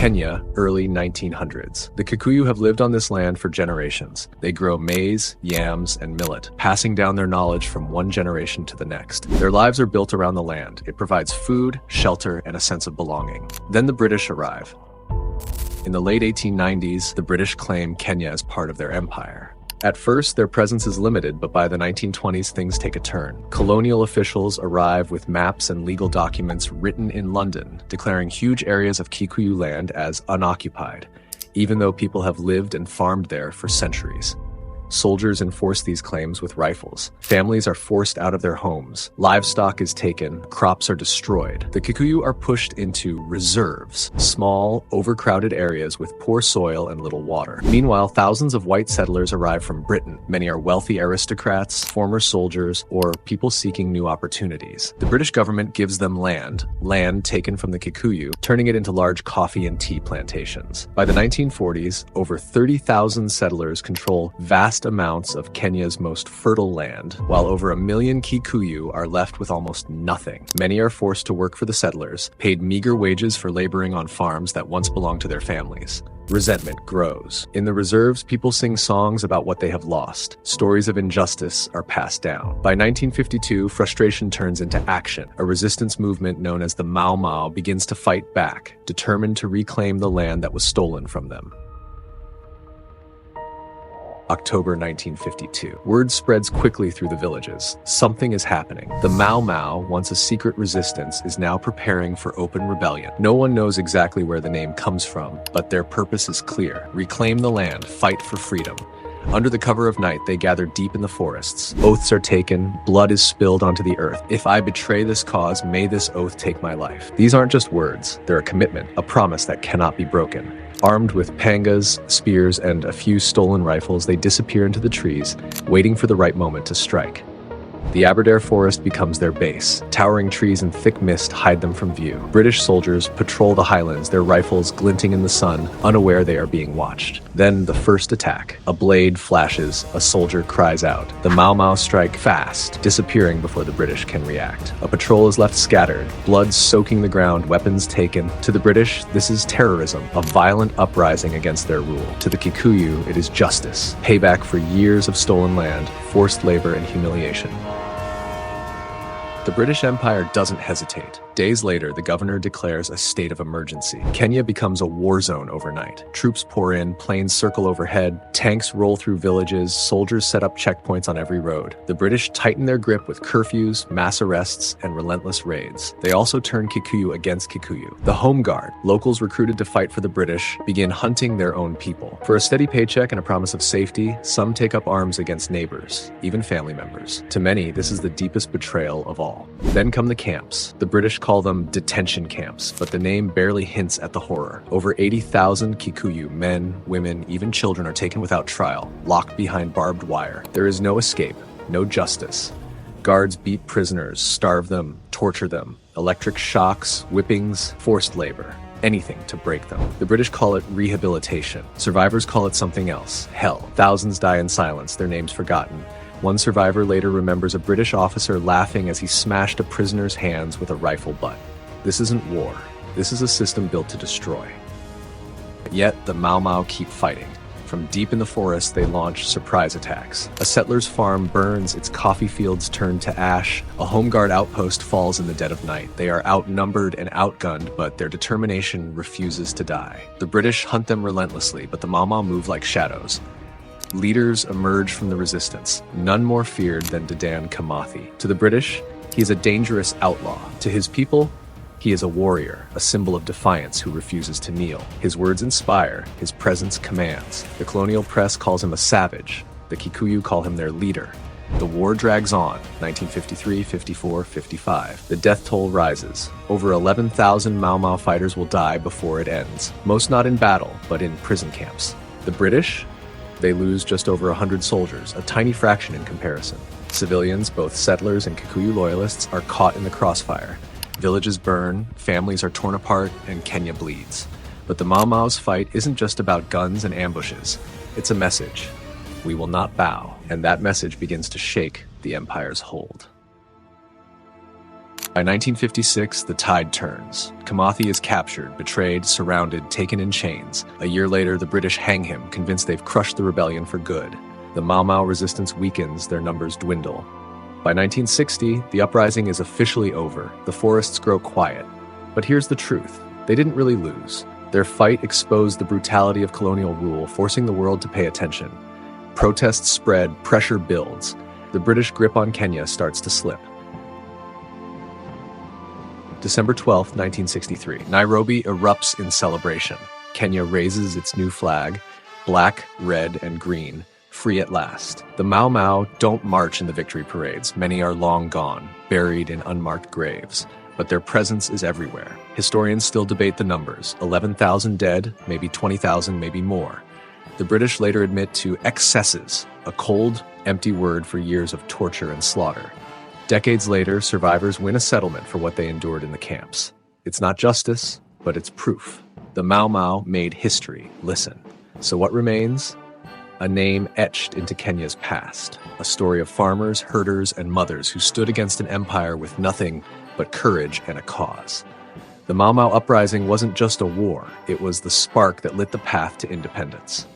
Kenya, early 1900s. The Kikuyu have lived on this land for generations. They grow maize, yams, and millet, passing down their knowledge from one generation to the next. Their lives are built around the land. It provides food, shelter, and a sense of belonging. Then the British arrive. In the late 1890s, the British claim Kenya as part of their empire. At first, their presence is limited, but by the 1920s, things take a turn. Colonial officials arrive with maps and legal documents written in London, declaring huge areas of Kikuyu land as unoccupied, even though people have lived and farmed there for centuries. Soldiers enforce these claims with rifles. Families are forced out of their homes. Livestock is taken. Crops are destroyed. The Kikuyu are pushed into reserves, small, overcrowded areas with poor soil and little water. Meanwhile, thousands of white settlers arrive from Britain. Many are wealthy aristocrats, former soldiers, or people seeking new opportunities. The British government gives them land taken from the Kikuyu, turning it into large coffee and tea plantations. By the 1940s, over 30,000 settlers control vast amounts of Kenya's most fertile land, while over 1 million Kikuyu are left with almost nothing. Many are forced to work for the settlers, paid meager wages for laboring on farms that once belonged to their families. Resentment grows. In the reserves, people sing songs about what they have lost. Stories of injustice are passed down. By 1952, frustration turns into action. A resistance movement known as the Mau Mau begins to fight back, determined to reclaim the land that was stolen from them. October 1952. Word spreads quickly through the villages. Something is happening. The Mau Mau, once a secret resistance, is now preparing for open rebellion. No one knows exactly where the name comes from, but their purpose is clear. Reclaim the land, fight for freedom. Under the cover of night, they gather deep in the forests. Oaths are taken, blood is spilled onto the earth. If I betray this cause, may this oath take my life. These aren't just words, they're a commitment, a promise that cannot be broken. Armed with pangas, spears, and a few stolen rifles, they disappear into the trees, waiting for the right moment to strike. The Aberdare forest becomes their base. Towering trees and thick mist hide them from view. British soldiers patrol the highlands, their rifles glinting in the sun, unaware they are being watched. Then the first attack. A blade flashes, a soldier cries out. The Mau Mau strike fast, disappearing before the British can react. A patrol is left scattered, blood soaking the ground, weapons taken. To the British, this is terrorism, a violent uprising against their rule. To the Kikuyu, it is justice, payback for years of stolen land, forced labor, and humiliation. The British Empire doesn't hesitate. Days later, the governor declares a state of emergency. Kenya becomes a war zone overnight. Troops pour in, planes circle overhead, tanks roll through villages, soldiers set up checkpoints on every road. The British tighten their grip with curfews, mass arrests, and relentless raids. They also turn Kikuyu against Kikuyu. The Home Guard, locals recruited to fight for the British, begin hunting their own people. For a steady paycheck and a promise of safety, some take up arms against neighbors, even family members. To many, this is the deepest betrayal of all. Then come the camps. The British call them detention camps, but the name barely hints at the horror. Over 80,000 Kikuyu, men, women, even children, are taken without trial, locked behind barbed wire. There is no escape, no justice. Guards beat prisoners, starve them, torture them. Electric shocks, whippings, forced labor. Anything to break them. The British call it rehabilitation. Survivors call it something else, hell. Thousands die in silence, their names forgotten. One survivor later remembers a British officer laughing as he smashed a prisoner's hands with a rifle butt. This isn't war. This is a system built to destroy. Yet the Mau Mau keep fighting. From deep in the forest, they launch surprise attacks. A settler's farm burns, its coffee fields turn to ash. A home guard outpost falls in the dead of night. They are outnumbered and outgunned, but their determination refuses to die. The British hunt them relentlessly, but the Mau Mau move like shadows. Leaders emerge from the resistance, none more feared than Dedan Kimathi. To the British, he is a dangerous outlaw. To his people, he is a warrior, a symbol of defiance who refuses to kneel. His words inspire, his presence commands. The colonial press calls him a savage. The Kikuyu call him their leader. The war drags on, 1953, 54, 55. The death toll rises. Over 11,000 Mau Mau fighters will die before it ends, most not in battle, but in prison camps. The British? They lose just over 100 soldiers, a tiny fraction in comparison. Civilians, both settlers and Kikuyu loyalists, are caught in the crossfire. Villages burn, families are torn apart, and Kenya bleeds. But the Mau Mau's fight isn't just about guns and ambushes. It's a message. We will not bow. And that message begins to shake the empire's hold. By 1956, the tide turns. Kimathi is captured, betrayed, surrounded, taken in chains. A year later, the British hang him, convinced they've crushed the rebellion for good. The Mau Mau resistance weakens, their numbers dwindle. By 1960, the uprising is officially over. The forests grow quiet. But here's the truth. They didn't really lose. Their fight exposed the brutality of colonial rule, forcing the world to pay attention. Protests spread, pressure builds. The British grip on Kenya starts to slip. December 12, 1963. Nairobi erupts in celebration. Kenya raises its new flag, black, red, and green, free at last. The Mau Mau don't march in the victory parades. Many are long gone, buried in unmarked graves. But their presence is everywhere. Historians still debate the numbers. 11,000 dead, maybe 20,000, maybe more. The British later admit to excesses, a cold, empty word for years of torture and slaughter. Decades later, survivors win a settlement for what they endured in the camps. It's not justice, but it's proof. The Mau Mau made history. Listen. So what remains? A name etched into Kenya's past. A story of farmers, herders, and mothers who stood against an empire with nothing but courage and a cause. The Mau Mau uprising wasn't just a war. It was the spark that lit the path to independence.